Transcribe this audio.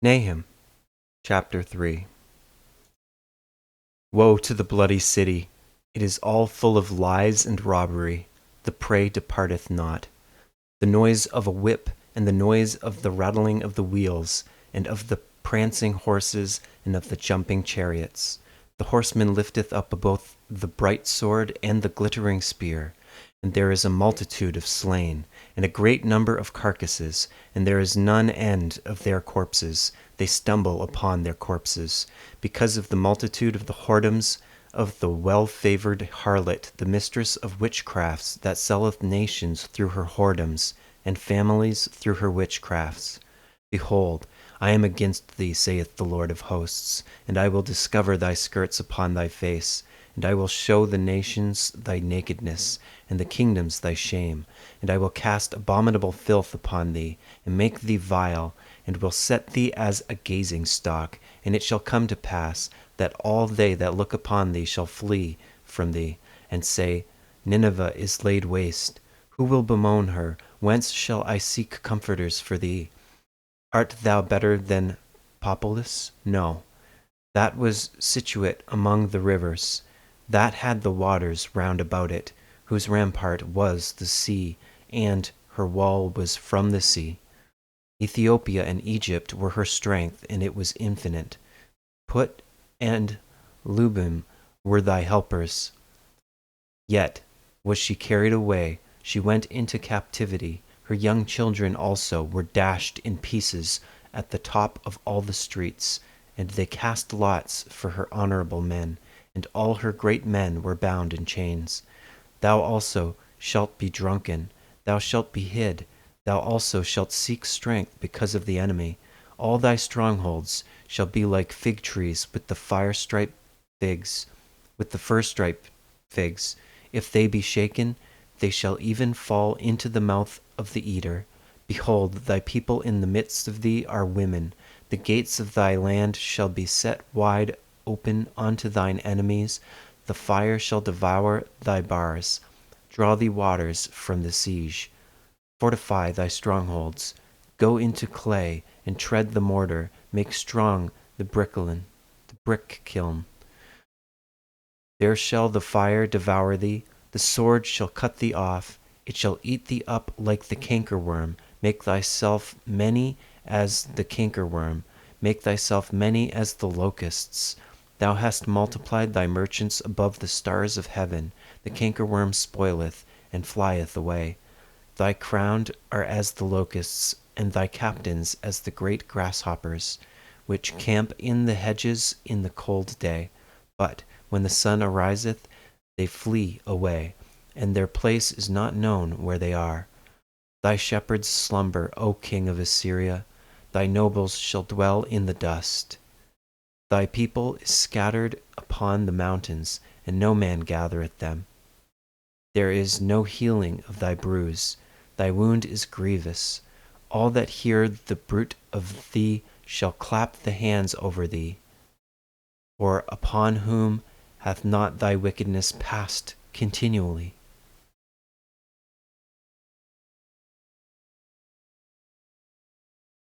Nahum Chapter 3. Woe to the bloody city! It is all full of lies and robbery. The prey departeth not. The noise of a whip, and the noise of the rattling of the wheels, and of the prancing horses, and of the jumping chariots. The horseman lifteth up both the bright sword and the glittering spear. And there is a multitude of slain, and a great number of carcasses, and there is none end of their corpses. They stumble upon their corpses, because of the multitude of the whoredoms of the well-favoured harlot, the mistress of witchcrafts, that selleth nations through her whoredoms, and families through her witchcrafts. Behold, I am against thee, saith the Lord of hosts, and I will discover thy skirts upon thy face, and I will show the nations thy nakedness, and the kingdoms thy shame, and I will cast abominable filth upon thee, and make thee vile, and will set thee as a gazing stock. And it shall come to pass that all they that look upon thee shall flee from thee, and say, Nineveh is laid waste. Who will bemoan her? Whence shall I seek comforters for thee? Art thou better than Populus? No. That was situate among the rivers, that had the waters round about it, whose rampart was the sea, and her wall was from the sea. Ethiopia and Egypt were her strength, and it was infinite. Put and Lubim were thy helpers. Yet was she carried away, she went into captivity. Her young children also were dashed in pieces at the top of all the streets, and they cast lots for her honorable men, and all her great men were bound in chains. Thou also shalt be drunken, thou shalt be hid, thou also shalt seek strength because of the enemy. All thy strongholds shall be like fig trees with the fire-striped figs, with the fir-striped figs. If they be shaken, they shall even fall into the mouth of the eater. Behold, thy people in the midst of thee are women. The gates of thy land shall be set wide open unto thine enemies. The fire shall devour thy bars. Draw thee waters from the siege. Fortify thy strongholds. Go into clay, and tread the mortar. Make strong the brick kiln. There shall the fire devour thee. The sword shall cut thee off. It shall eat thee up like the cankerworm. Make thyself many as the cankerworm. Make thyself many as the locusts. Thou hast multiplied thy merchants above the stars of heaven. The cankerworm spoileth, and flieth away. Thy crowned are as the locusts, and thy captains as the great grasshoppers, which camp in the hedges in the cold day. But when the sun ariseth, they flee away, and their place is not known where they are. Thy shepherds slumber, O king of Assyria. Thy nobles shall dwell in the dust. Thy people is scattered upon the mountains, and no man gathereth them. There is no healing of thy bruise. Thy wound is grievous. All that hear the bruit of thee shall clap the hands over thee. For upon whom hath not thy wickedness passed continually?